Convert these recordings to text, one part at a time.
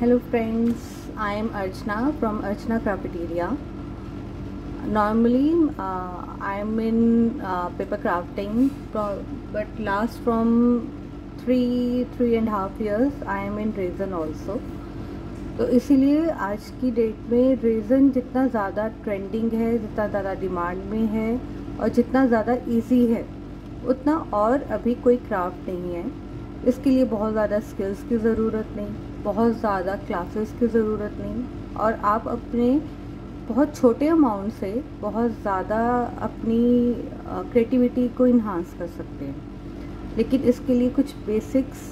Hello friends, I am Archana from Archana Crafteria. Normally I am in paper crafting, but last from three and a half years I am in resin also. तो इसीलिए आज की date में रेज़न जितना ज़्यादा trending है, जितना ज़्यादा डिमांड में है और जितना ज़्यादा इजी है, उतना और अभी कोई क्राफ्ट नहीं है। इसके लिए बहुत ज़्यादा स्किल्स की ज़रूरत नहीं, बहुत ज़्यादा क्लासेस की ज़रूरत नहीं, और आप अपने बहुत छोटे अमाउंट से बहुत ज़्यादा अपनी क्रिएटिविटी को इन्हांस कर सकते हैं। लेकिन इसके लिए कुछ बेसिक्स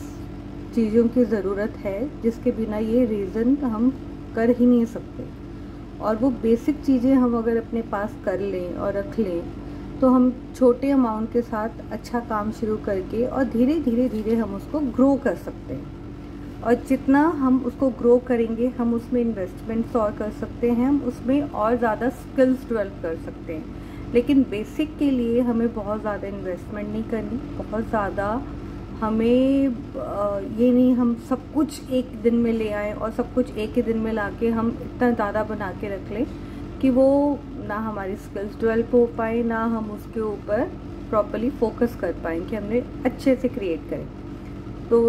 चीज़ों की ज़रूरत है जिसके बिना ये रेज़न हम कर ही नहीं सकते। और वो बेसिक चीज़ें हम अगर अपने पास कर लें और रख लें तो हम छोटे अमाउंट के साथ अच्छा काम शुरू करके और धीरे धीरे हम उसको ग्रो कर सकते हैं। और जितना हम उसको ग्रो करेंगे हम उसमें इन्वेस्टमेंट्स और कर सकते हैं, हम उसमें और ज़्यादा स्किल्स डेवलप कर सकते हैं। लेकिन बेसिक के लिए हमें बहुत ज़्यादा इन्वेस्टमेंट नहीं करनी, बहुत ज़्यादा हमें ये नहीं हम सब कुछ एक दिन में ले आए और सब कुछ एक ही दिन में लाके हम इतना ज़्यादा बना के रख लें कि वो ना हमारी स्किल्स डेवलप हो पाए, ना हम उसके ऊपर प्रॉपर्ली फोकस कर पाएँ कि हमने अच्छे से क्रिएट करें। तो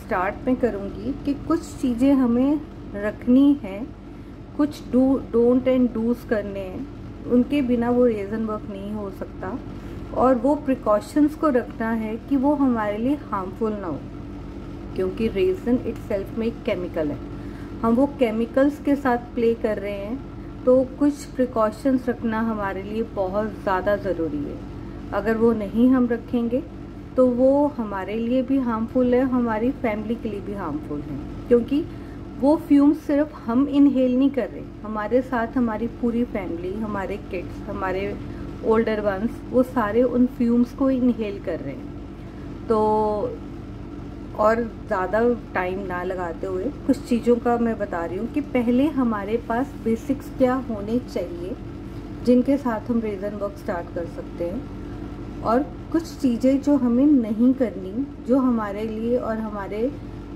स्टार्ट में करूँगी कि कुछ चीज़ें हमें रखनी है, कुछ डोंट एंड डूज करने हैं, उनके बिना वो रेज़न वर्क नहीं हो सकता। और वो प्रिकॉशंस को रखना है कि वो हमारे लिए हार्मफुल ना हो, क्योंकि रेज़न इटसेल्फ में एक केमिकल है। हम वो केमिकल्स के साथ प्ले कर रहे हैं, तो कुछ प्रिकॉशंस रखना हमारे लिए बहुत ज़्यादा ज़रूरी है। अगर वो नहीं हम रखेंगे तो वो हमारे लिए भी हार्मफुल है, हमारी फैमिली के लिए भी हार्मफुल है, क्योंकि वो फ्यूम्स सिर्फ हम इनहेल नहीं कर रहे, हमारे साथ हमारी पूरी फैमिली, हमारे किड्स, हमारे ओल्डर वंस, वो सारे उन फ्यूम्स को इनहेल कर रहे हैं। तो और ज़्यादा टाइम ना लगाते हुए कुछ चीज़ों का मैं बता रही हूँ कि पहले हमारे पास बेसिक्स क्या होने चाहिए जिनके साथ हम रेज़न वर्क स्टार्ट कर सकते हैं, और कुछ चीज़ें जो हमें नहीं करनी, जो हमारे लिए और हमारे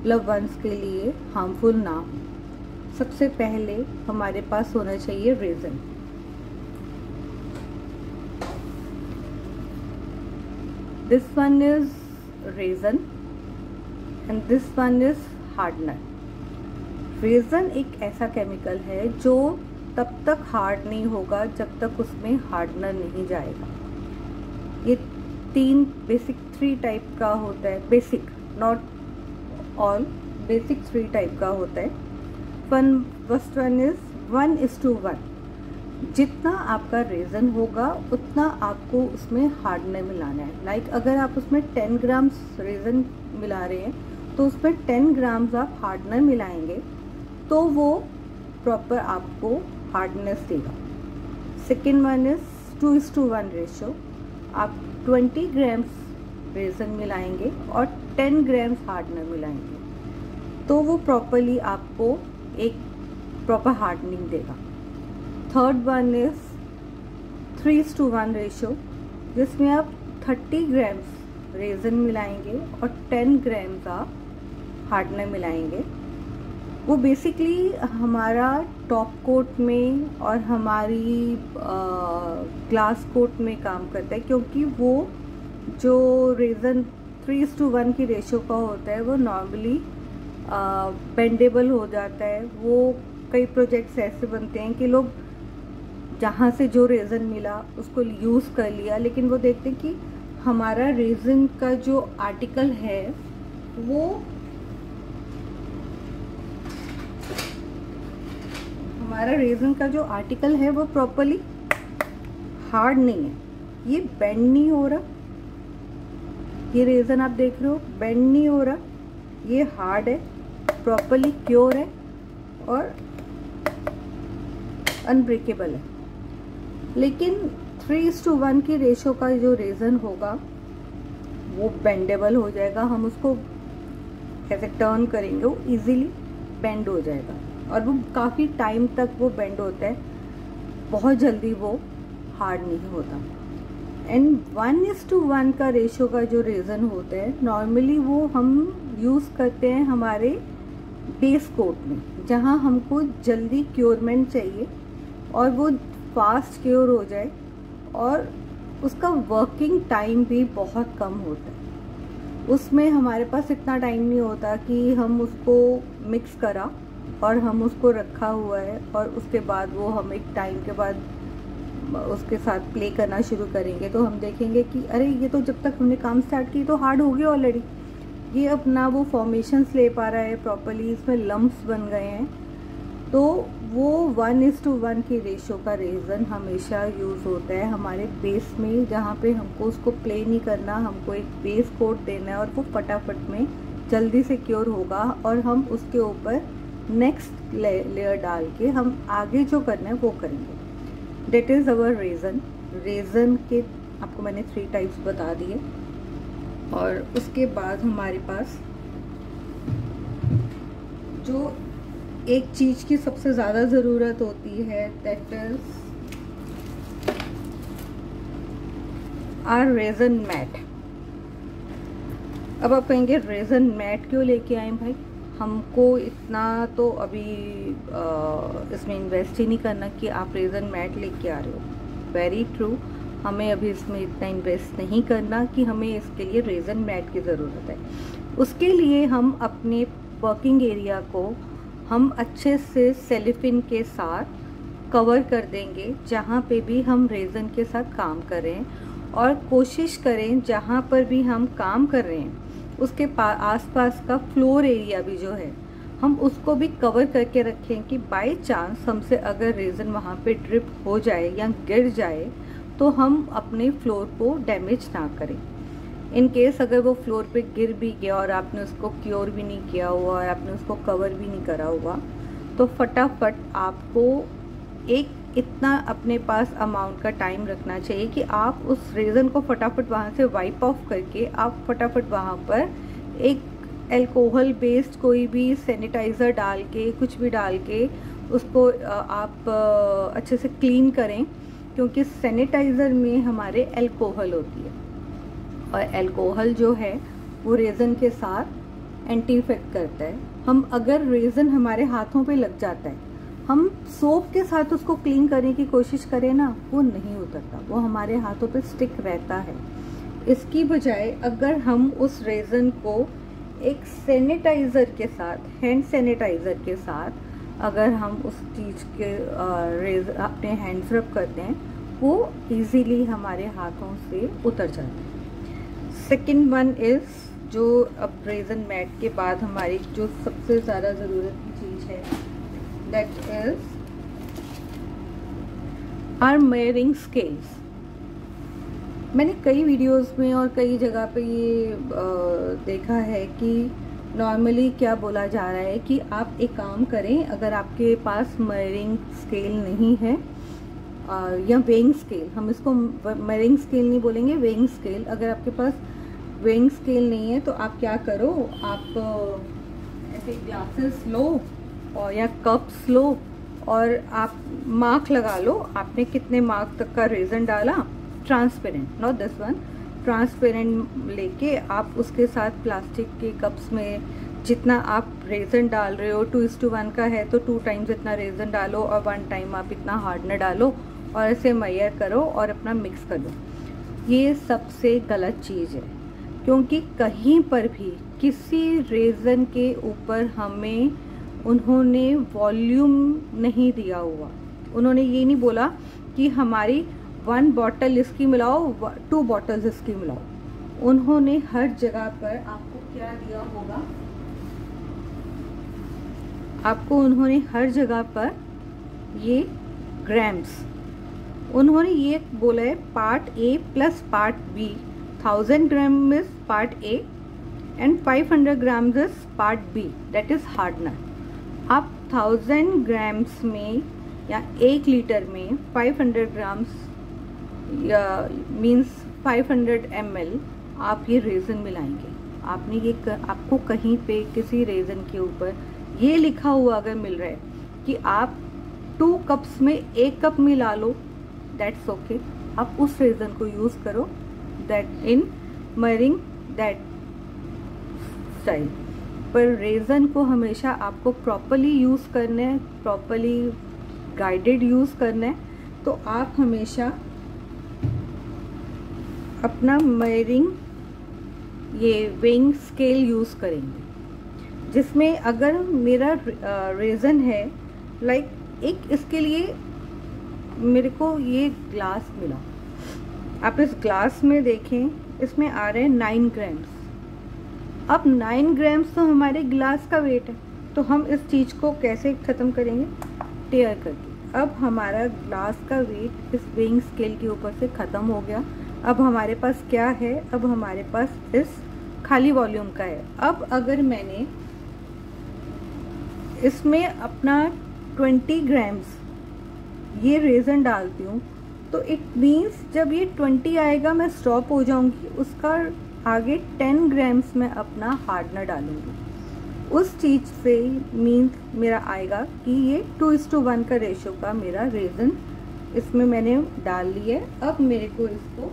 लव वंस के लिए हार्मफुल ना हो। सबसे पहले हमारे पास होना चाहिए रेज़न। This one is resin and this one is hardener. रेज़न एक ऐसा केमिकल है जो तब तक हार्ड नहीं होगा जब तक उसमें हार्डनर नहीं जाएगा। ये बेसिक थ्री टाइप का होता है, basic not all, basic three type का होता है। First one is 1:1। जितना आपका रेज़न होगा उतना आपको उसमें हार्डनर मिलाना है। लाइक अगर आप उसमें 10 ग्राम्स रेज़न मिला रहे हैं तो उसमें 10 ग्राम्स आप हार्डनर मिलाएंगे तो वो प्रॉपर आपको हार्डनेस देगा। Second one is 2:1 ratio. आप 20 ग्राम्स रेज़न मिलाएंगे और 10 ग्राम्स हार्डनर मिलाएंगे तो वो प्रॉपरली आपको एक प्रॉपर हार्डनिंग देगा। थर्ड वन इज 3:1 रेशो, जिसमें आप 30 ग्राम्स रेज़न मिलाएंगे और 10 ग्राम्स आप हार्डनर मिलाएंगे। वो बेसिकली हमारा टॉप कोट में और हमारी ग्लास कोट में काम करता है, क्योंकि वो जो रेज़न 3:1 की रेशो का होता है वो नॉर्मली बेंडेबल हो जाता है। वो कई प्रोजेक्ट्स ऐसे बनते हैं कि लोग जहाँ से जो रेज़न मिला उसको यूज़ कर लिया, लेकिन वो देखते हैं कि हमारा रेज़न का जो आर्टिकल है वो प्रॉपरली हार्ड नहीं है। ये बेंड नहीं हो रहा, ये रेज़न आप देख रहे हो बेंड नहीं हो रहा, ये हार्ड है, प्रॉपरली क्योर है और अनब्रेकेबल है। लेकिन 3:1 की रेशो का जो रेज़न होगा वो बेंडेबल हो जाएगा। हम उसको ऐसे टर्न करेंगे वो इजीली बेंड हो जाएगा, और वो काफ़ी टाइम तक वो बेंड होता है, बहुत जल्दी वो हार्ड नहीं होता। एंड 1:1 का रेशो का जो रेज़न होता है नॉर्मली वो हम यूज़ करते हैं हमारे बेस कोट में, जहाँ हमको जल्दी क्योरमेंट चाहिए और वो फास्ट क्योर हो जाए और उसका वर्किंग टाइम भी बहुत कम होता है। उसमें हमारे पास इतना टाइम नहीं होता कि हम उसको मिक्स करा और हम उसको रखा हुआ है और उसके बाद वो हम एक टाइम के बाद उसके साथ प्ले करना शुरू करेंगे तो हम देखेंगे कि अरे ये तो जब तक हमने काम स्टार्ट की तो हार्ड हो गया ऑलरेडी। ये अपना वो फॉर्मेशंस ले पा रहा है प्रॉपरली, इसमें लम्प्स बन गए हैं। तो वो 1:1 की रेशो का रेज़न हमेशा यूज़ होता है हमारे बेस में, जहाँ पे हमको उसको प्ले नहीं करना, हमको एक बेस कोट देना है और वो फटाफट में जल्दी से क्योर होगा और हम उसके ऊपर नेक्स्ट लेयर डाल के हम आगे जो करना है वो करेंगे। डेट इज़ अवर रेज़न के आपको मैंने 3 टाइप्स बता दिए। और उसके बाद हमारे पास जो एक चीज़ की सबसे ज़्यादा ज़रूरत होती है दैट इज़ आवर रेज़न मैट। अब आप कहेंगे रेज़न मैट क्यों लेके आए भाई, हमको इतना तो अभी इसमें इन्वेस्ट ही नहीं करना कि आप रेज़न मैट लेके आ रहे हो। वेरी ट्रू, हमें अभी इसमें इतना इन्वेस्ट नहीं करना कि हमें इसके लिए रेज़न मैट की ज़रूरत है। उसके लिए हम अपने वर्किंग एरिया को हम अच्छे से सेलिफिन के साथ कवर कर देंगे जहाँ पे भी हम रेज़न के साथ काम करें, और कोशिश करें जहाँ पर भी हम काम कर रहे हैं उसके आसपास का फ्लोर एरिया भी जो है हम उसको भी कवर करके रखें कि बाय चांस हमसे अगर रेज़न वहाँ पे ड्रिप हो जाए या गिर जाए तो हम अपने फ्लोर को डैमेज ना करें। इन केस अगर वो फ्लोर पे गिर भी गया और आपने उसको क्योर भी नहीं किया हुआ और आपने उसको कवर भी नहीं करा हुआ तो फटाफट आपको एक इतना अपने पास अमाउंट का टाइम रखना चाहिए कि आप उस रेज़न को फटाफट वहाँ से वाइप ऑफ करके आप फटाफट वहाँ पर एक अल्कोहल बेस्ड कोई भी सैनिटाइज़र डाल के कुछ भी डाल के उसको आप अच्छे से क्लीन करें, क्योंकि सैनिटाइज़र में हमारे अल्कोहल होती है और अल्कोहल जो है वो रेज़न के साथ एंटी इफेक्ट करता है। हम अगर रेज़न हमारे हाथों पे लग जाता है, हम सोप के साथ उसको क्लीन करने की कोशिश करें ना, वो नहीं उतरता, वो हमारे हाथों पे स्टिक रहता है। इसकी बजाय अगर हम उस रेज़न को एक सैनिटाइज़र के साथ, हैंड सैनिटाइज़र के साथ अगर हम उस चीज़ के अपने हैंड्स रब करते हैं वो इजीली हमारे हाथों से उतर जाते हैं। सेकेंड वन इज़ जो अब रेज़न मैट के बाद हमारी जो सबसे ज़्यादा ज़रूरत की चीज़ है that is our measuring scales. मैंने कई वीडियोस में और कई जगह पे ये देखा है कि नॉर्मली क्या बोला जा रहा है कि आप एक काम करें, अगर आपके पास मेयरिंग स्केल नहीं है या वेइंग स्केल, हम इसको मेयरिंग स्केल नहीं बोलेंगे, वेइंग स्केल, अगर आपके पास वेइंग स्केल नहीं है तो आप क्या करो, आप ऐसे ग्लासेस लो और या कप्स लो और आप मार्क लगा लो, आपने कितने मार्क तक का रेज़न डाला, transparent, not this one, transparent लेके आप उसके साथ प्लास्टिक के कप्स में जितना आप रेज़न डाल रहे हो 2:1 का है तो 2 टाइम्स इतना रेज़न डालो और 1 टाइम आप इतना हार्डनर डालो और ऐसे मेजर करो और अपना मिक्स कर लो। ये सबसे गलत चीज़ है, क्योंकि कहीं पर भी किसी रेज़न के ऊपर हमें उन्होंने वॉल्यूम नहीं दिया हुआ, उन्होंने ये नहीं बोला कि हमारी 1 बॉटल इसकी मिलाओ 2 बॉटल्स इसकी मिलाओ। उन्होंने हर जगह पर आपको क्या दिया होगा, आपको उन्होंने हर जगह पर ये ग्राम्स, उन्होंने ये बोला है part A plus part B, 1000 gram is part A and 500 grams is part B, that is hardener. आप 1000 ग्राम्स में या 1 लीटर में 500 ग्राम्स मीन्स 500 ml आप ये रेज़न मिलाएंगे। आपने ये आपको कहीं पे किसी रेज़न के ऊपर ये लिखा हुआ अगर मिल रहा है कि आप 2 कप्स में 1 कप मिला लो, दैट्स ओके, आप उस रेज़न को यूज़ करो दैट इन मेयरिंग दैट स्टाइल। पर रेज़न को हमेशा आपको प्रॉपरली यूज़ करना है, प्रॉपरली गाइडेड यूज़ करना है। तो आप हमेशा अपना मेजरिंग ये वेइंग स्केल यूज़ करेंगे, जिसमें अगर मेरा रेज़न है एक इसके लिए मेरे को ये ग्लास मिला, आप इस ग्लास में देखें, इसमें आ रहे हैं 9 ग्राम्स। अब 9 ग्राम्स तो हमारे ग्लास का वेट है, तो हम इस चीज़ को कैसे ख़त्म करेंगे? टेयर करके। अब हमारा ग्लास का वेट इस वेइंग स्केल के ऊपर से ख़त्म हो गया। अब हमारे पास क्या है? अब हमारे पास इस खाली वॉल्यूम का है। अब अगर मैंने इसमें अपना 20 ग्राम्स ये रेज़न डालती हूँ, तो इट मीन्स जब ये 20 आएगा मैं स्टॉप हो जाऊंगी, उसका आगे 10 ग्राम्स में अपना हार्डनर डालूंगी। उस चीज़ से मीन्स मेरा आएगा कि ये 2:1 का रेशो का मेरा रेज़न इसमें मैंने डाल लिया है। अब मेरे को इसको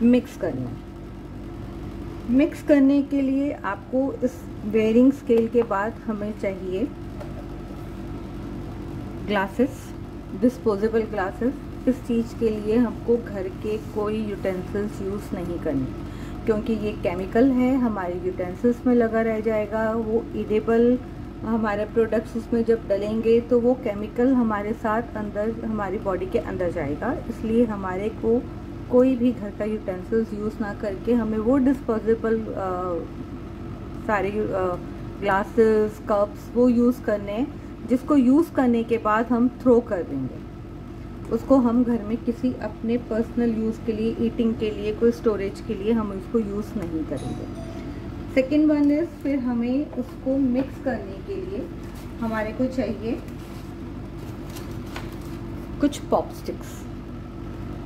मिक्स करना है। मिक्स करने के लिए आपको इस वेयरिंग स्केल के बाद हमें चाहिए ग्लासेस, डिस्पोजेबल ग्लासेस। इस चीज़ के लिए हमको घर के कोई यूटेंसिल्स यूज़ नहीं करने, क्योंकि ये केमिकल है, हमारे यूटेंसिल्स में लगा रह जाएगा। वो इडेबल हमारे प्रोडक्ट्स उसमें जब डलेंगे तो वो केमिकल हमारे साथ अंदर हमारी बॉडी के अंदर जाएगा। इसलिए हमारे को कोई भी घर का यूटेंसिल्स यूज़ ना करके हमें वो डिस्पोजेबल सारे ग्लासेस, कप्स वो यूज़ करने, जिसको यूज़ करने के बाद हम थ्रो कर देंगे। उसको हम घर में किसी अपने पर्सनल यूज़ के लिए, ईटिंग के लिए, कोई स्टोरेज के लिए हम उसको यूज़ नहीं करेंगे। सेकेंड वन इज़, फिर हमें उसको मिक्स करने के लिए हमारे को चाहिए कुछ पॉप स्टिक्स।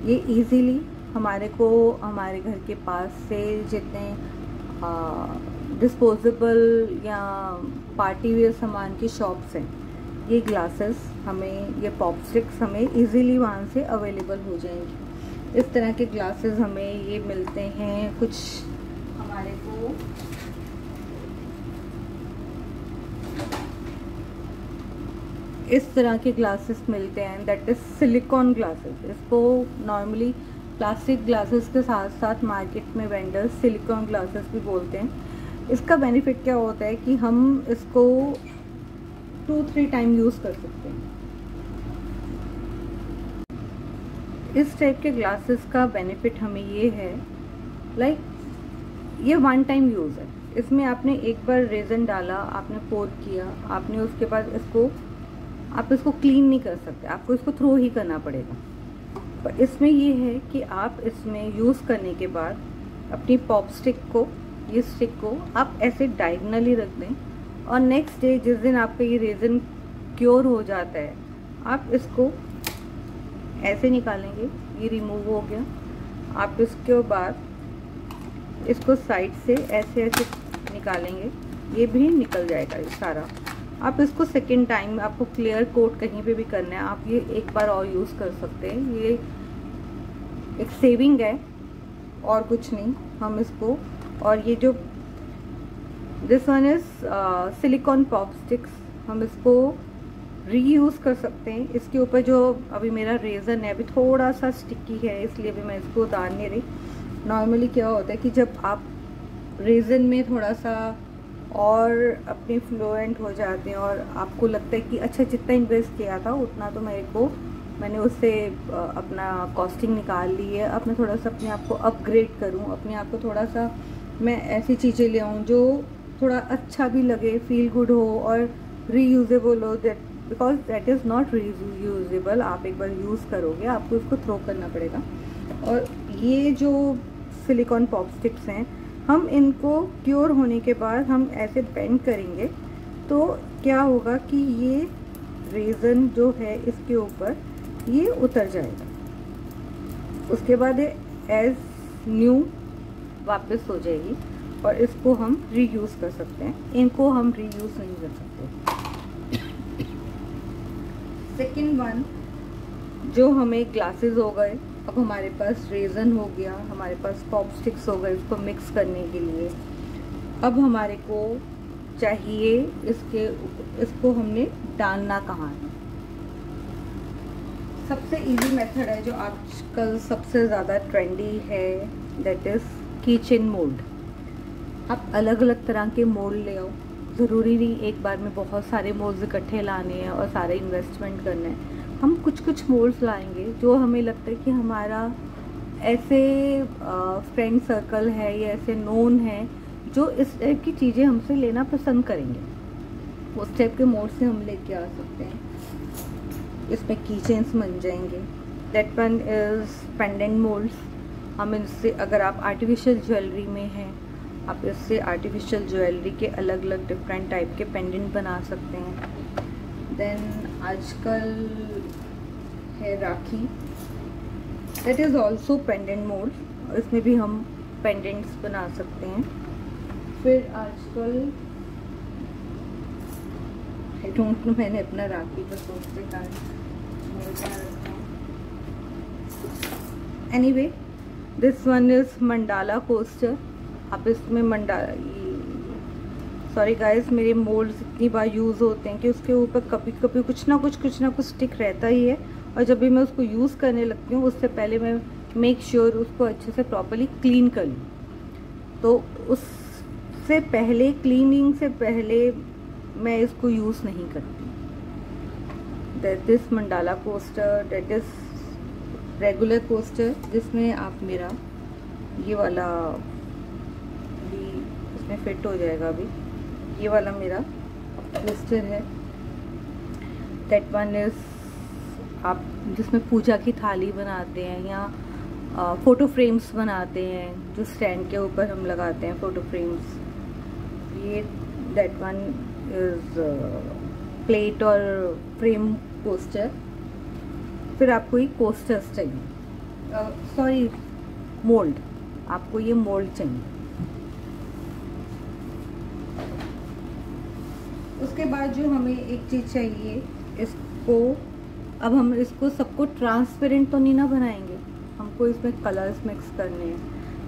ये इजीली हमारे को हमारे घर के पास से जितने डिस्पोजेबल या पार्टी वेयर सामान की शॉप्स हैं, ये ग्लासेस हमें, ये पॉप स्टिक्स हमें इजीली वहाँ से अवेलेबल हो जाएंगी। इस तरह के ग्लासेस हमें ये मिलते हैं। कुछ हमारे को इस तरह के ग्लासेस मिलते हैं, दैट इज़ सिलिकॉन ग्लासेस। इसको नॉर्मली प्लास्टिक ग्लासेस के साथ साथ मार्केट में वेंडर्स सिलिकॉन ग्लासेस भी बोलते हैं। इसका बेनिफिट क्या होता है कि हम इसको 2-3 टाइम यूज़ कर सकते हैं। इस टाइप के ग्लासेस का बेनिफिट हमें ये है, ये 1 टाइम यूज़ है। इसमें आपने एक बार रेज़न डाला, आपने पोर किया, आपने उसके बाद आप इसको क्लीन नहीं कर सकते, आपको इसको थ्रो ही करना पड़ेगा। पर इसमें ये है कि आप इसमें यूज़ करने के बाद अपनी पॉप स्टिक को, ये स्टिक को आप ऐसे डायगनली रख दें, और नेक्स्ट डे जिस दिन आपका ये रेज़न क्योर हो जाता है, आप इसको ऐसे निकालेंगे, ये रिमूव हो गया। आप इसके बाद इसको साइड से ऐसे ऐसे निकालेंगे, ये भी निकल जाएगा ये सारा। आप इसको सेकेंड टाइम आपको क्लियर कोट कहीं पे भी करना है, आप ये एक बार और यूज़ कर सकते हैं। ये एक सेविंग है और कुछ नहीं। हम इसको, और ये जो this one is silicon pop sticks, हम इसको रीयूज़ कर सकते हैं। इसके ऊपर जो अभी मेरा रेज़न है अभी थोड़ा सा स्टिकी है, इसलिए भी मैं इसको उतार नहीं रही। नॉर्मली क्या होता है कि जब आप रेज़न में थोड़ा सा और अपने फ्लुएंट हो जाते हैं और आपको लगता है कि अच्छा जितना इन्वेस्ट किया था उतना तो मैंने उससे अपना कॉस्टिंग निकाल ली है, अब मैं थोड़ा सा अपने आप को अपग्रेड करूं, अपने आप को थोड़ा सा मैं ऐसी चीज़ें ले आऊँ जो थोड़ा अच्छा भी लगे, फील गुड हो और रीयूजेबल हो। Because that is not reusable. आप एक बार यूज़ करोगे, आपको इसको थ्रो करना पड़ेगा। और ये जो सिलिकॉन पॉप स्टिक्स हैं, हम इनको क्योर होने के बाद हम ऐसे बेंड करेंगे तो क्या होगा कि ये रेज़न जो है इसके ऊपर ये उतर जाएगा। उसके बाद ये एज न्यू वापस हो जाएगी और इसको हम रीयूज़ कर सकते हैं। इनको हम रीयूज़ नहीं कर सकते। सेकेंड वन, जो हमें ग्लासेस हो गए, अब हमारे पास रेज़न हो गया, हमारे पास पॉप स्टिक्स हो गए इसको मिक्स करने के लिए। अब हमारे को चाहिए इसको हमने डालना कहाँ है। सबसे इजी मेथड है जो आजकल सबसे ज़्यादा ट्रेंडी है, दैट इज़ किचन मोल्ड। आप अलग अलग तरह के मोल्ड ले आओ, ज़रूरी नहीं एक बार में बहुत सारे मोल्ड्स इकट्ठे लाने हैं और सारे इन्वेस्टमेंट करना है। हम कुछ कुछ मोल्ड्स लाएंगे जो हमें लगता है कि हमारा ऐसे फ्रेंड सर्कल है या ऐसे नोन है जो इस टाइप की चीज़ें हमसे लेना पसंद करेंगे, उस टाइप के मोल्ड से हम लेके आ सकते हैं। इसमें कीचेन्स बन जाएंगे। That one is pendant moulds. हम इससे, अगर आप आर्टिफिशियल ज्वेलरी में हैं, आप इससे आर्टिफिशियल ज्वेलरी के अलग अलग डिफरेंट टाइप के पेंडेंट बना सकते हैं। देन आजकल है rakhi, that is also pendant mould, और इसमें भी हम पेंडेंट्स बना सकते हैं। फिर आजकल आई डोंट नो, मैंने अपना राखी का सोचते कारण anyway, this one is mandala coaster. आप इसमें सॉरी गाइस, मेरे मोल्ड्स इतनी बार यूज़ होते हैं कि उसके ऊपर कभी कभी कुछ ना कुछ स्टिक रहता ही है, और जब भी मैं उसको यूज़ करने लगती हूँ उससे पहले मैं मेक श्योर उसको अच्छे से प्रॉपर्ली क्लीन कर लूँ। तो उससे पहले, क्लीनिंग से पहले मैं इसको यूज़ नहीं करती। That is mandala coaster, that is regular coaster, जिसमें आप मेरा ये वाला भी इसमें फिट हो जाएगा। अभी ये वाला मेरा कोस्टर है। दैट वन इज़ आप जिसमें पूजा की थाली बनाते हैं या फ़ोटो फ्रेम्स बनाते हैं, जो स्टैंड के ऊपर हम लगाते हैं फ़ोटो फ्रेम्स। ये दैट वन इज़ प्लेट और फ्रेम कोस्टर। फिर आपको ये कोस्टर्स चाहिए, सॉरी मोल्ड, आपको ये मोल्ड चाहिए। उसके बाद जो हमें एक चीज़ चाहिए, इसको अब हम इसको सबको ट्रांसपेरेंट तो नहीं ना बनाएंगे, हमको इसमें कलर्स मिक्स करने हैं,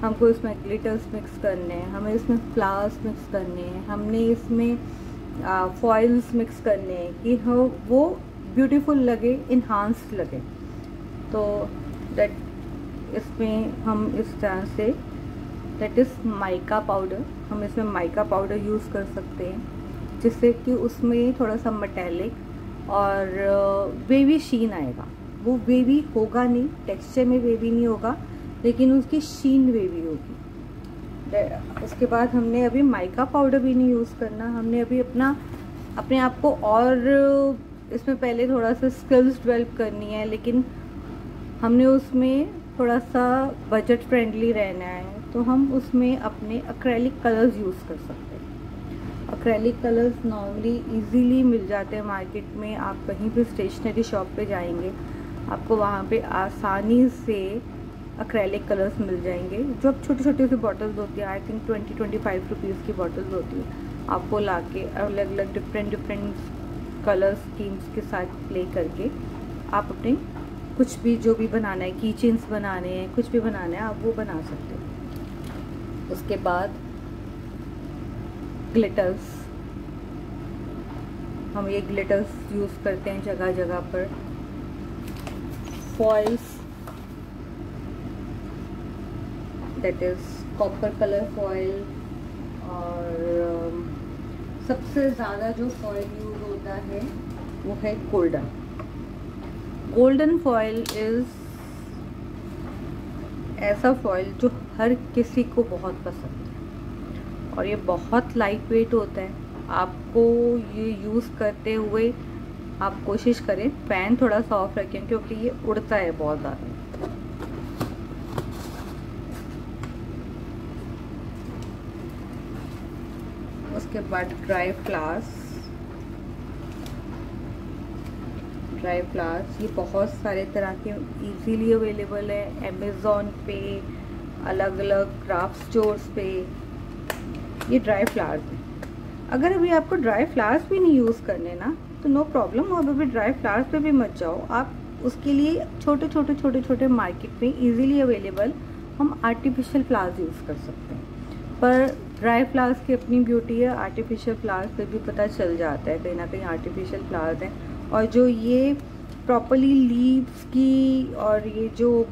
हमको इसमें ग्लिटर्स मिक्स करने हैं, हमें इसमें फ्लावर्स मिक्स करने हैं, हमने इसमें फॉइल्स मिक्स करने हैं कि वो ब्यूटीफुल लगे, इन्हांस्ड लगे। तो दैट इसमें हम इस तरह से, दैट इज़ माइका पाउडर, हम इसमें माइका पाउडर यूज़ कर सकते हैं, जिससे कि उसमें थोड़ा सा मेटेलिक और वेवी शीन आएगा। वो वेवी होगा नहीं, टेक्सचर में वेवी नहीं होगा, लेकिन उसकी शीन वेवी होगी। उसके बाद हमने अभी माइका पाउडर भी नहीं यूज़ करना, हमने अभी अपने आप को और इसमें पहले थोड़ा सा स्किल्स डेवलप करनी है, लेकिन हमने उसमें थोड़ा सा बजट फ्रेंडली रहना है, तो हम उसमें अपने एक्रेलिक कलर्स यूज़ कर सकते हैं। एक्रेलिक कलर्स नॉर्मली इजीली मिल जाते हैं मार्केट में। आप कहीं भी स्टेशनरी शॉप पे जाएंगे, आपको वहाँ पे आसानी से एक्रेलिक कलर्स मिल जाएंगे, जो अब छोटी छोटी सी बॉटल्स होती है, आई थिंक 20-25 रुपीज़ की बॉटल्स होती है। आपको ला के अलग अलग डिफरेंट कलर स्कीम्स के साथ प्ले करके आप अपने कुछ भी जो भी बनाना है, की चेन्स बनाने हैं, कुछ भी बनाना है, आप वो बना सकते हो। उसके बाद ग्लिटर्स, हम ये ग्लिटर्स यूज़ करते हैं जगह जगह पर। Foils, that is copper colour foil, और सबसे ज़्यादा जो फॉइल यूज़ होता है वो है गोल्डन। गोल्डन फॉइल इज़ ऐसा फॉइल जो हर किसी को बहुत पसंद है, और ये बहुत लाइट वेट होता है। आपको ये यूज़ करते हुए आप कोशिश करें पैन थोड़ा सा ऑफ रखें, क्योंकि ये उड़ता है बहुत ज़्यादा। उसके बाद ड्राई फ्लावर्स, ये बहुत सारे तरह के इजीली अवेलेबल है अमेज़ॉन पे, अलग अलग क्राफ्ट स्टोर्स पे। ये ड्राई फ्लावर्स हैं। अगर अभी आपको ड्राई फ्लावर्स भी नहीं यूज़ करने ना, तो नो प्रॉब्लम, आप अभी ड्राई फ्लावर्स पे भी मत जाओ। आप उसके लिए छोटे छोटे मार्केट में इजीली अवेलेबल हम आर्टिफिशियल फ्लावर्स यूज़ कर सकते हैं। पर ड्राई फ्लावर्स की अपनी ब्यूटी है, आर्टिफिशियल फ्लावर्स पे भी पता चल जाता है कहीं ना कहीं आर्टिफिशियल फ्लावर्स हैं। और जो ये प्रॉपरली लीव्स की और ये जो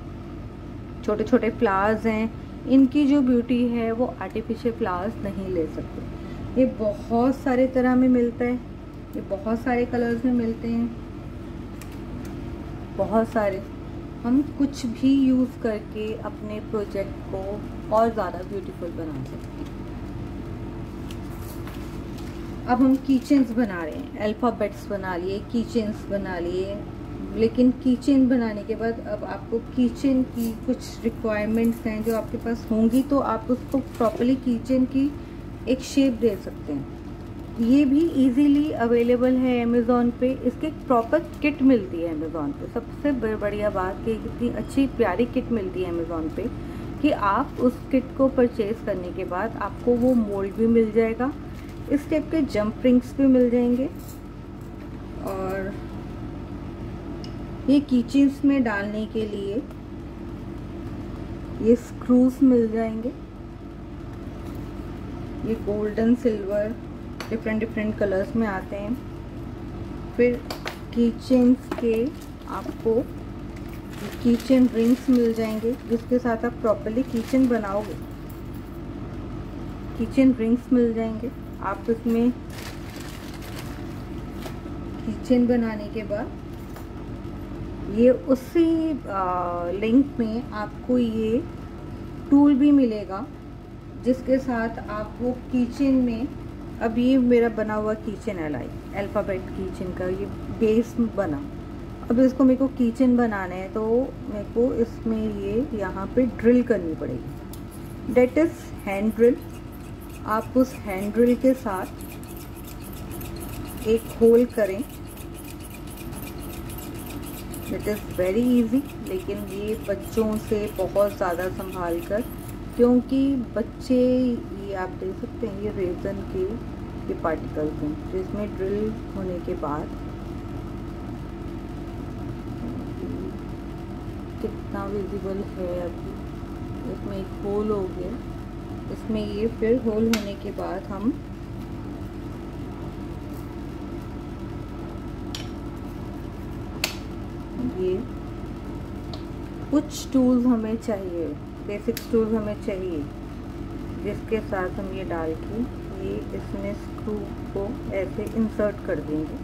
छोटे छोटे फ्लावर्स हैं, इनकी जो ब्यूटी है वो आर्टिफिशियल फ्लावर्स नहीं ले सकते। ये बहुत सारे तरह में मिलता है, ये बहुत सारे कलर्स में मिलते हैं, बहुत सारे। हम कुछ भी यूज़ करके अपने प्रोजेक्ट को और ज़्यादा ब्यूटीफुल बना सकते हैं। अब हम कीचेन्स बना रहे हैं, अल्फ़ाबेट्स बना लिए, कीचेन्स बना लिए, लेकिन कीचेन बनाने के बाद अब आपको कीचेन की कुछ रिक्वायरमेंट्स हैं जो आपके पास होंगी, तो आप उसको प्रॉपर्ली कीचेन की एक शेप दे सकते हैं। ये भी इजीली अवेलेबल है अमेज़ॉन पे। इसकी प्रॉपर किट मिलती है अमेज़ॉन पे। सबसे बढ़िया बात कि इतनी अच्छी प्यारी किट मिलती है अमेज़ॉन पे कि आप उस किट को परचेज़ करने के बाद आपको वो मोल्ड भी मिल जाएगा, इस टाइप के जंप रिंग्स भी मिल जाएंगे, और ये कीचेन्स में डालने के लिए ये स्क्रूज मिल जाएंगे। ये गोल्डन सिल्वर डिफरेंट कलर्स में आते हैं। फिर कीचेन्स के आपको किचन रिंग्स मिल जाएंगे जिसके साथ आप प्रॉपर्ली किचन बनाओगे। किचन रिंग्स मिल जाएंगे। आप इसमें किचन बनाने के बाद ये उसी लिंक में आपको ये टूल भी मिलेगा जिसके साथ आप वो किचन में, अब ये मेरा बना हुआ किचन अल्फ़ाबेट किचन का ये बेस बना। अब इसको मेरे को किचन बनाना है तो मेरे को इसमें ये यहाँ पे ड्रिल करनी पड़ेगी, डेट इज़ हैंड ड्रिल। आप उस हैंड ड्रिल के साथ एक होल करें, इट इज़ वेरी इजी। लेकिन ये बच्चों से बहुत ज़्यादा संभाल कर, क्योंकि बच्चे, ये आप देख सकते हैं ये रेजन के ये पार्टिकल्स हैं जो इसमें ड्रिल होने के बाद कितना विजिबल है। अभी इसमें एक होल हो गया, इसमें ये फिर होल होने के बाद हम ये कुछ टूल्स हमें चाहिए, बेसिक टूल्स हमें चाहिए जिसके साथ हम ये डाल के ये इसमें स्क्रू को ऐसे इंसर्ट कर देंगे।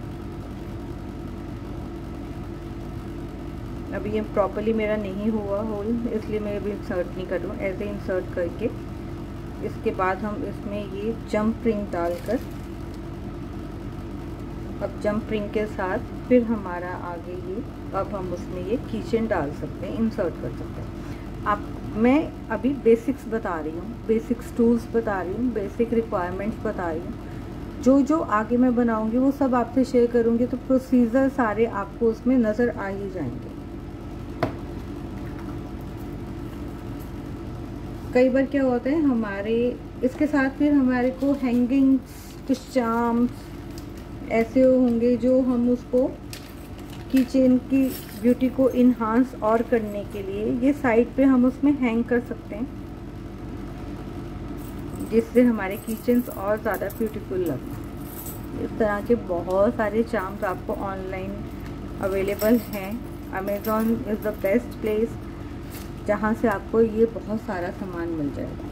अभी ये प्रॉपर्ली मेरा नहीं हुआ होल, इसलिए मैं अभी इंसर्ट नहीं कर रहा हूँ। ऐसे इंसर्ट करके इसके बाद हम इसमें ये जंप रिंग डालकर, अब जंप रिंग के साथ फिर हमारा आगे ये, अब हम उसमें ये किचन डाल सकते हैं, इंसर्ट कर सकते हैं। मैं अभी बेसिक्स बता रही हूँ, बेसिक्स टूल्स बता रही हूँ, बेसिक रिक्वायरमेंट्स बता रही हूँ। जो जो आगे मैं बनाऊँगी वो सब आपसे शेयर करूँगी, तो प्रोसीजर सारे आपको उसमें नज़र आ ही जाएंगे। कई बार क्या होता है हमारे इसके साथ फिर हमारे को हैंगिंग्स, कुछ चार्म्स ऐसे होंगे जो हम उसको किचन की ब्यूटी को इन्हांस और करने के लिए ये साइड पे हम उसमें हैंग कर सकते हैं, जिससे हमारे किचन्स और ज़्यादा ब्यूटीफुल लगें। इस तरह के बहुत सारे चार्म्स आपको ऑनलाइन अवेलेबल हैं। Amazon is the best place जहाँ से आपको ये बहुत सारा सामान मिल जाएगा।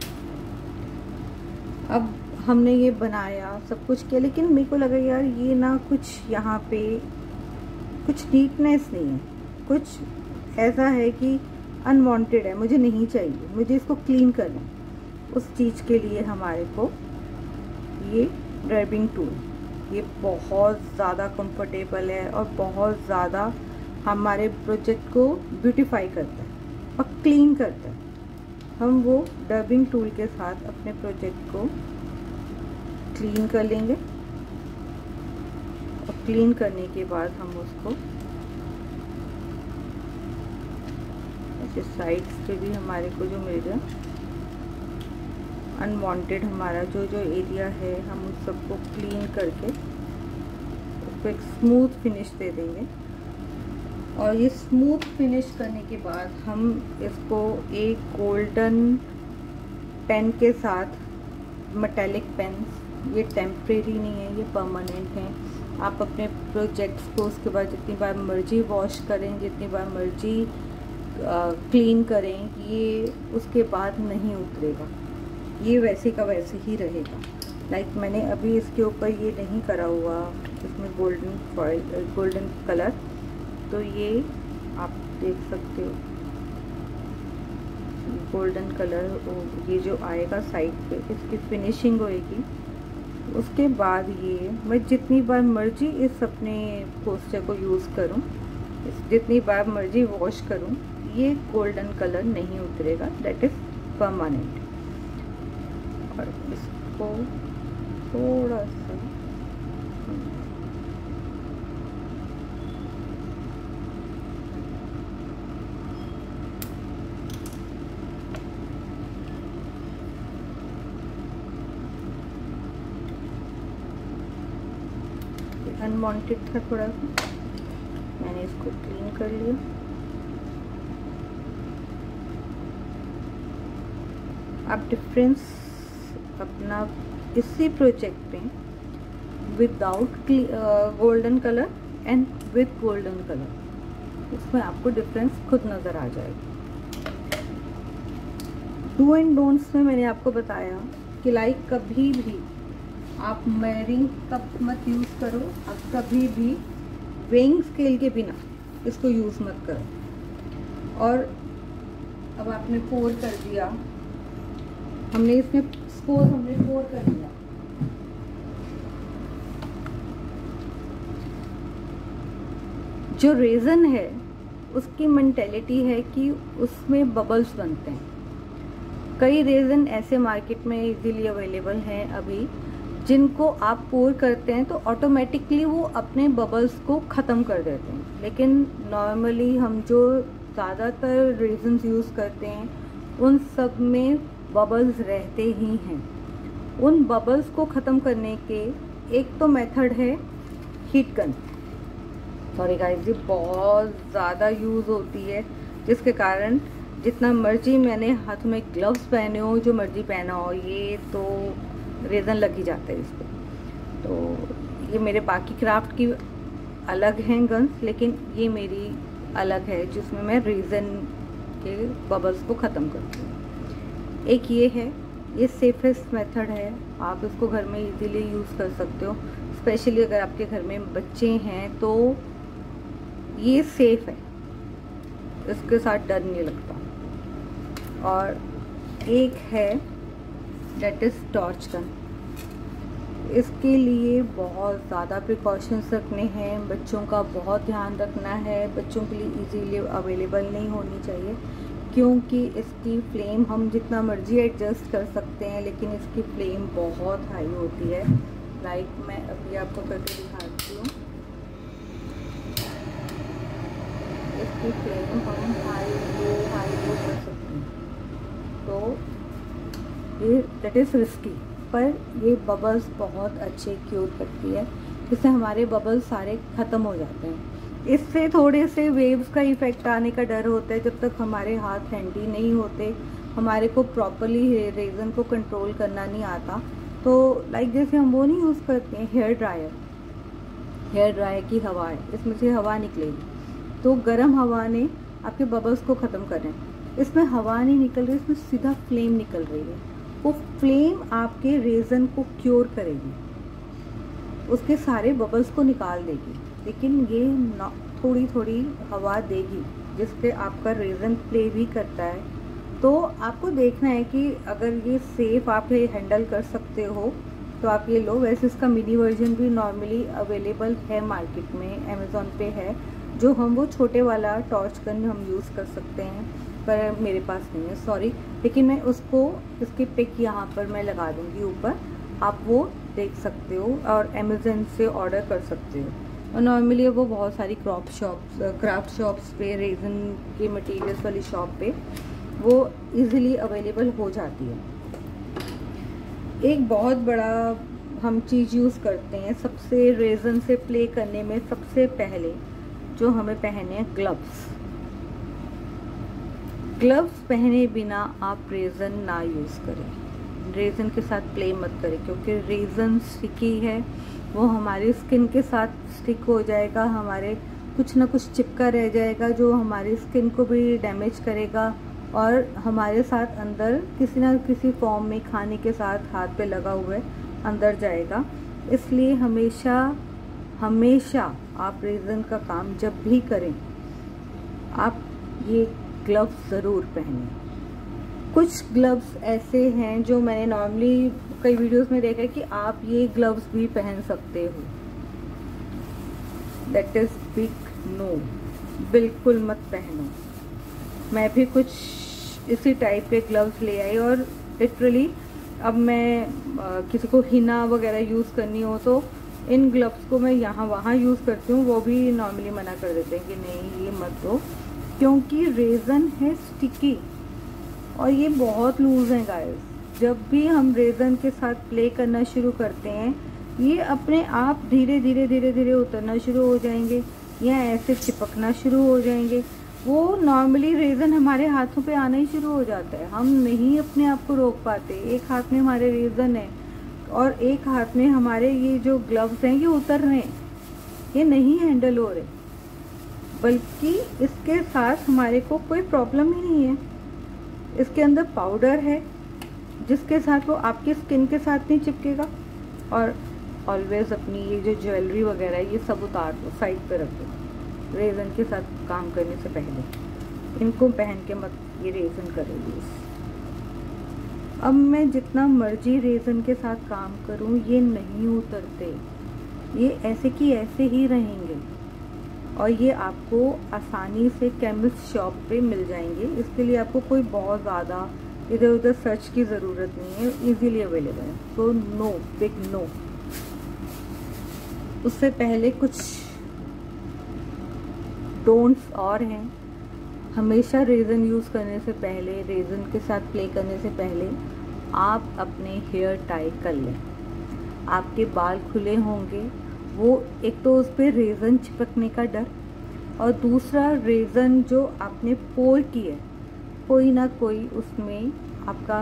अब हमने ये बनाया, सब कुछ किया, लेकिन मेरे को लगा यार ये ना कुछ यहाँ पे कुछ नीटनेस नहीं है, कुछ ऐसा है कि अनवांटेड है, मुझे नहीं चाहिए, मुझे इसको क्लीन करना है। उस चीज़ के लिए हमारे को ये ड्राइविंग टूल, ये बहुत ज़्यादा कंफर्टेबल है और बहुत ज़्यादा हमारे प्रोजेक्ट को ब्यूटीफाई करता है और क्लीन करता है। हम वो ड्राइविंग टूल के साथ अपने प्रोजेक्ट को क्लीन कर लेंगे, और क्लीन करने के बाद हम उसको ऐसे साइड्स पे भी हमारे को जो मिल गया अनवांटेड, हमारा जो जो एरिया है हम उस सबको क्लीन करके उसको एक स्मूथ फिनिश दे देंगे। और ये स्मूथ फिनिश करने के बाद हम इसको एक गोल्डन पेन के साथ मेटेलिक पेन्स, ये टेम्परेरी नहीं है, ये परमानेंट हैं। आप अपने प्रोजेक्ट्स को उसके बाद जितनी बार मर्जी वॉश करें, जितनी बार मर्जी क्लीन करें, ये उसके बाद नहीं उतरेगा, ये वैसे का वैसे ही रहेगा। लाइक मैंने अभी इसके ऊपर ये नहीं करा हुआ, इसमें गोल्डन फॉइल, गोल्डन कलर, तो ये आप देख सकते हो गोल्डन कलर ये जो आएगा साइड पे, इसकी फिनिशिंग होएगी। उसके बाद ये मैं जितनी बार मर्जी इस अपने पोस्टर को यूज़ करूं, जितनी बार मर्जी वॉश करूं, ये गोल्डन कलर नहीं उतरेगा, दैट इज़ परमानेंट। और इसको थोड़ा सा अनवांटेड था, थोड़ा सा मैंने इसको क्लीन कर लिया। आप डिफरेंस अपना इसी प्रोजेक्ट में without golden colour and with golden colour, इसमें आपको डिफरेंस खुद नज़र आ जाएगा। डू एंड डोंट्स में मैंने आपको बताया कि लाइक कभी भी आप मेयरिंग कप मत यूज़ करो, अब कभी भी वेइंग स्केल के बिना इसको यूज़ मत करो। और अब आपने पोर कर दिया, हमने इसमें हमने पोर कर दिया, जो रेज़न है उसकी मेंटेलिटी है कि उसमें बबल्स बनते हैं। कई रेज़न ऐसे मार्केट में इजीली अवेलेबल हैं अभी, जिनको आप पोर करते हैं तो ऑटोमेटिकली वो अपने बबल्स को ख़त्म कर देते हैं। लेकिन नॉर्मली हम जो ज़्यादातर रेज़न्स यूज़ करते हैं उन सब में बबल्स रहते ही हैं। उन बबल्स को ख़त्म करने के एक तो मेथड है हीट गन। सॉरी गाइस, ये बहुत ज़्यादा यूज़ होती है, जिसके कारण जितना मर्जी मैंने हाथ में ग्लव्स पहने हो, जो मर्जी पहना हो, ये तो रेज़न लग ही जाता है इस पर। तो ये मेरे बाकी क्राफ्ट की अलग हैं गन्स, लेकिन ये मेरी अलग है जिसमें मैं रेज़न के बबल्स को ख़त्म करती हूँ। एक ये है, ये सेफेस्ट मेथड है, आप इसको घर में इजीली यूज़ कर सकते हो। स्पेशली अगर आपके घर में बच्चे हैं तो ये सेफ है, इसके साथ डर नहीं लगता। और एक है डेट इज़ टॉर्च गन। इसके लिए बहुत ज़्यादा प्रिकॉशंस रखने हैं, बच्चों का बहुत ध्यान रखना है, बच्चों के लिए इजीली अवेलेबल नहीं होनी चाहिए, क्योंकि इसकी फ्लेम हम जितना मर्जी एडजस्ट कर सकते हैं, लेकिन इसकी फ्लेम बहुत हाई होती है। लाइक मैं अभी आपको करके दिखाती हूँ, इसकी फ्लेम हम हाई लो कर सकते हैं। तो ये दैट इज़ रिस्की, पर ये बबल्स बहुत अच्छे क्यूर करती है, इससे हमारे बबल्स सारे ख़त्म हो जाते हैं। इससे थोड़े से वेव्स का इफ़ेक्ट आने का डर होता है, जब तक हमारे हाथ हैंडी नहीं होते, हमारे को प्रॉपरली रेज़न को कंट्रोल करना नहीं आता। तो लाइक जैसे हम वो नहीं यूज़ करते हैं हेयर ड्रायर की हवा है, इसमें से हवा निकलेगी, तो गर्म हवा ने आपके बबल्स को ख़त्म करें। इसमें हवा नहीं निकल रही, इसमें सीधा फ्लेम निकल रही है। वो फ्लेम आपके रेज़न को क्योर करेगी, उसके सारे बबल्स को निकाल देगी, लेकिन ये थोड़ी थोड़ी हवा देगी, जिससे आपका रेज़न प्ले भी करता है। तो आपको देखना है कि अगर ये सेफ आप ये हैंडल कर सकते हो तो आप ये लो। वैसे इसका मिनी वर्जन भी नॉर्मली अवेलेबल है मार्केट में, अमेज़ॉन पे है, जो हम वो छोटे वाला टॉर्च गन हम यूज़ कर सकते हैं, पर मेरे पास नहीं है, सॉरी। लेकिन मैं उसको, इसकी पिक यहाँ पर मैं लगा दूँगी ऊपर, आप वो देख सकते हो और अमेज़न से ऑर्डर कर सकते हो। और नॉर्मली वो बहुत सारी क्राफ्ट शॉप्स पे, रेज़न के मटेरियल्स वाली शॉप पे वो इजीली अवेलेबल हो जाती है। एक बहुत बड़ा हम चीज़ यूज़ करते हैं सबसे रेज़न से प्ले करने में, सबसे पहले जो हमें पहने हैं ग्लव्स। ग्लव्स पहने बिना आप रेज़न ना यूज़ करें, रेज़न के साथ प्ले मत करें, क्योंकि रेज़न स्टिकी है, वो हमारी स्किन के साथ स्टिक हो जाएगा, हमारे कुछ ना कुछ चिपका रह जाएगा जो हमारी स्किन को भी डैमेज करेगा और हमारे साथ अंदर किसी ना किसी फॉर्म में खाने के साथ हाथ पे लगा हुआ है अंदर जाएगा। इसलिए हमेशा हमेशा आप रेज़न का काम जब भी करें आप ये ग्लव्स ज़रूर पहनें। कुछ ग्लव्स ऐसे हैं जो मैंने नॉर्मली कई वीडियोस में देखा है कि आप ये ग्लव्स भी पहन सकते हो, दैट इज़ बिग नो, बिल्कुल मत पहनो। मैं भी कुछ इसी टाइप के ग्लव्स ले आई और लिटरली अब मैं किसी को हिना वगैरह यूज़ करनी हो तो इन ग्लव्स को मैं यहाँ वहाँ यूज़ करती हूँ, वो भी नॉर्मली मना कर देते हैं कि नहीं ये मत दो, क्योंकि रेज़न है स्टिकी और ये बहुत लूज़ है गाइस। जब भी हम रेज़न के साथ प्ले करना शुरू करते हैं ये अपने आप धीरे धीरे धीरे धीरे उतरना शुरू हो जाएंगे या ऐसे चिपकना शुरू हो जाएंगे। वो नॉर्मली रेज़न हमारे हाथों पे आना ही शुरू हो जाता है, हम नहीं अपने आप को रोक पाते। एक हाथ में हमारे रेज़न है और एक हाथ में हमारे ये जो ग्लव्स हैं ये उतर रहे हैं, ये नहीं हैंडल हो रहे, बल्कि इसके साथ हमारे को कोई प्रॉब्लम ही नहीं है। इसके अंदर पाउडर है जिसके साथ वो आपकी स्किन के साथ नहीं चिपकेगा। और ऑलवेज अपनी ये जो ज्वेलरी वगैरह है ये सब उतार दो, साइड पे रख दो रेज़न के साथ काम करने से पहले। इनको पहन के मत ये रेज़न करो यूज़। अब मैं जितना मर्जी रेज़न के साथ काम करूं ये नहीं उतरते, ये ऐसे की ऐसे ही रहेंगे और ये आपको आसानी से केमिस्ट शॉप पे मिल जाएंगे। इसके लिए आपको कोई बहुत ज़्यादा इधर उधर सर्च की ज़रूरत नहीं है, इजीली अवेलेबल है। So no, big no. उससे पहले कुछ डोंट्स और हैं। हमेशा रेज़न यूज़ करने से पहले, रेज़न के साथ प्ले करने से पहले आप अपने हेयर टाई कर लें। आपके बाल खुले होंगे, वो एक तो उस पर रेज़न चिपकने का डर और दूसरा रेज़न जो आपने पोल की है कोई ना कोई उसमें आपका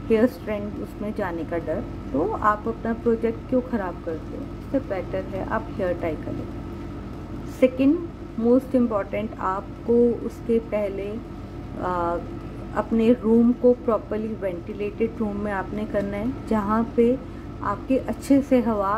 हेयर स्ट्रैंड उसमें जाने का डर। तो आप अपना प्रोजेक्ट क्यों ख़राब करते हो, इससे बेटर है आप हेयर टाई करें। सेकंड मोस्ट इम्पॉर्टेंट, आपको उसके पहले अपने रूम को प्रॉपर्ली वेंटिलेटेड रूम में आपने करना है, जहाँ पे आपके अच्छे से हवा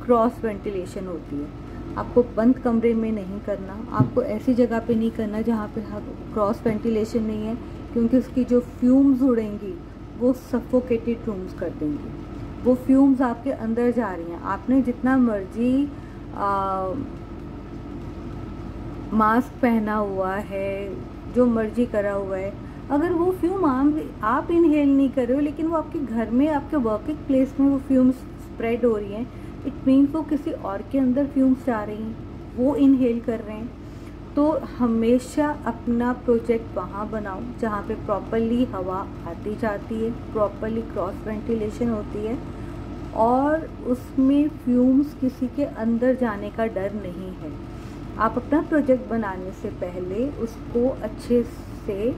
क्रॉस वेंटिलेशन होती है। आपको बंद कमरे में नहीं करना, आपको ऐसी जगह पे नहीं करना जहाँ पे क्रॉस वेंटिलेशन नहीं है, क्योंकि उसकी जो फ्यूम्स उड़ेंगी वो सफोकेटेड रूम्स कर देंगी। वो फ्यूम्स आपके अंदर जा रही हैं, आपने जितना मर्जी मास्क पहना हुआ है, जो मर्जी करा हुआ है, अगर वो फ्यूम आप इनहेल नहीं कर रहे हो लेकिन वो आपके घर में, आपके वर्किंग प्लेस में वो फ्यूम्स स्प्रेड हो रही हैं, इट मीन्स वो किसी और के अंदर फ्यूम्स जा रही हैं, वो इनहेल कर रहे हैं। तो हमेशा अपना प्रोजेक्ट वहाँ बनाओ जहाँ पे प्रॉपरली हवा आती जाती है, प्रॉपरली क्रॉस वेंटिलेशन होती है और उसमें फ्यूम्स किसी के अंदर जाने का डर नहीं है। आप अपना प्रोजेक्ट बनाने से पहले उसको अच्छे से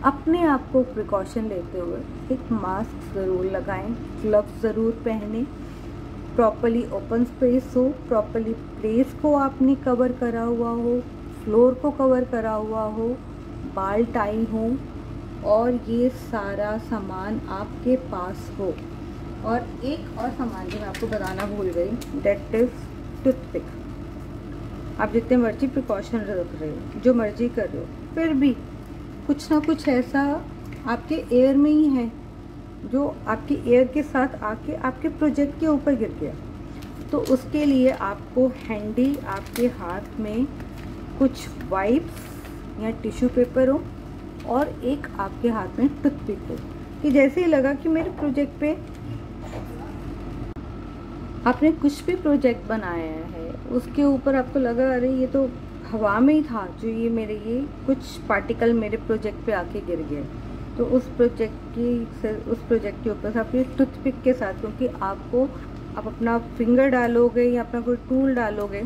अपने आप को प्रिकॉशन लेते हुए एक मास्क ज़रूर लगाएं, ग्लव्स ज़रूर पहनें, प्रॉपरली ओपन स्पेस हो, प्रॉपरली प्लेस को आपने कवर करा हुआ हो, फ्लोर को कवर करा हुआ हो, बाल टाई हो और ये सारा सामान आपके पास हो। और एक और सामान जो मैं आपको बताना भूल गई, दैट इज़ टूथपिक। आप जितने मर्जी प्रिकॉशन रख रहे हो, जो मर्जी कर रहे हो, फिर भी कुछ ना कुछ ऐसा आपके एयर में ही है जो आपकी एयर के साथ आके आपके प्रोजेक्ट के ऊपर गिर गया। तो उसके लिए आपको हैंडी आपके हाथ में कुछ वाइप्स या टिश्यू पेपर हो और एक आपके हाथ में टूथपिक हो, कि जैसे ही लगा कि मेरे प्रोजेक्ट पे आपने कुछ भी प्रोजेक्ट बनाया है उसके ऊपर आपको लगा अरे ये तो हवा में ही था, जो ये मेरे ये कुछ पार्टिकल मेरे प्रोजेक्ट पे आके गिर गए, तो उस प्रोजेक्ट के ऊपर से आप ये टूथपिक के साथ, क्योंकि आप अपना फिंगर डालोगे या अपना कोई टूल डालोगे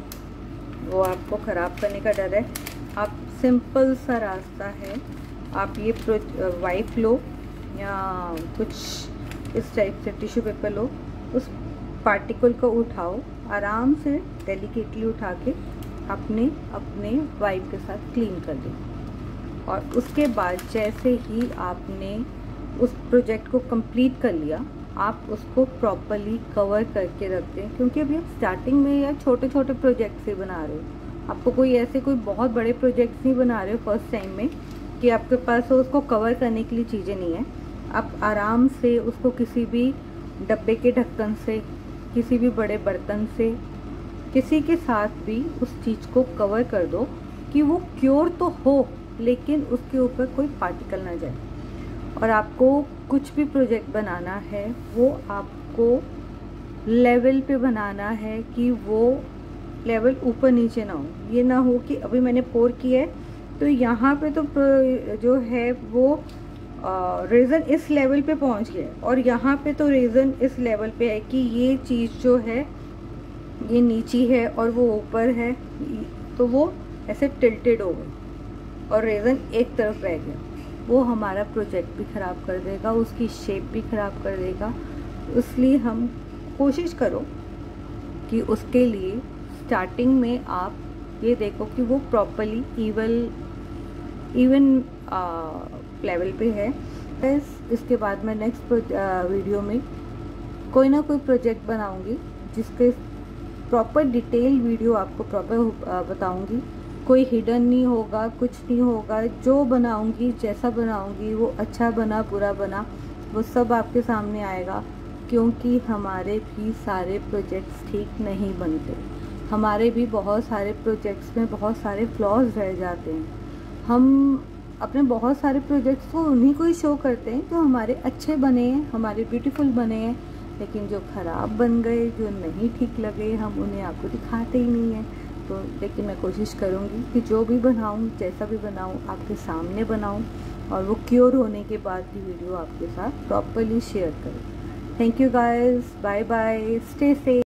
वो आपको ख़राब करने का डर है। आप सिंपल सा रास्ता है, आप ये वाइप लो या कुछ इस टाइप से टिश्यू पेपर लो, उस पार्टिकल को उठाओ, आराम से डेलिकेटली उठा के अपने वाइप के साथ क्लीन कर दो। और उसके बाद जैसे ही आपने उस प्रोजेक्ट को कंप्लीट कर लिया, आप उसको प्रॉपरली कवर करके रख दें, क्योंकि अभी आप स्टार्टिंग में या छोटे छोटे प्रोजेक्ट्स ही बना रहे हो, आपको कोई बहुत बड़े प्रोजेक्ट्स नहीं बना रहे हो फर्स्ट टाइम में कि आपके पास उसको कवर करने के लिए चीज़ें नहीं है। आप आराम से उसको किसी भी डब्बे के ढक्कन से, किसी भी बड़े बर्तन से, किसी के साथ भी उस चीज़ को कवर कर दो कि वो क्योर तो हो लेकिन उसके ऊपर कोई पार्टिकल ना जाए। और आपको कुछ भी प्रोजेक्ट बनाना है वो आपको लेवल पे बनाना है कि वो लेवल ऊपर नीचे ना हो। ये ना हो कि अभी मैंने पोर किया है तो यहाँ पे तो जो है वो रेज़न इस लेवल पे पहुँच गया और यहाँ पे तो रेज़न इस लेवल पे है कि ये चीज़ जो है ये नीची है और वो ऊपर है, तो वो ऐसे टिल्टेड हो गई और रेज़न एक तरफ रह गया। वो हमारा प्रोजेक्ट भी ख़राब कर देगा, उसकी शेप भी ख़राब कर देगा। इसलिए हम कोशिश करो कि उसके लिए स्टार्टिंग में आप ये देखो कि वो प्रॉपरली इवन लेवल पे है। इसके बाद मैं नेक्स्ट वीडियो में कोई ना कोई प्रोजेक्ट बनाऊंगी जिसके प्रॉपर डिटेल वीडियो आपको प्रॉपर बताऊंगी। कोई हिडन नहीं होगा, कुछ नहीं होगा। जो बनाऊंगी, जैसा बनाऊंगी, वो अच्छा बना बुरा बना वो सब आपके सामने आएगा, क्योंकि हमारे भी सारे प्रोजेक्ट्स ठीक नहीं बनते। हमारे भी बहुत सारे प्रोजेक्ट्स में बहुत सारे फ्लॉज रह जाते हैं। हम अपने बहुत सारे प्रोजेक्ट्स को उन्हीं को ही शो करते हैं जो हमारे अच्छे बने हैं, हमारे ब्यूटीफुल बने हैं, लेकिन जो ख़राब बन गए, जो नहीं ठीक लगे, हम उन्हें आपको दिखाते ही नहीं हैं। तो लेकिन मैं कोशिश करूँगी कि जो भी बनाऊँ, जैसा भी बनाऊँ, आपके सामने बनाऊँ और वो क्योर होने के बाद की वीडियो आपके साथ प्रॉपरली शेयर करूँ। Thank you guys, bye bye, stay safe.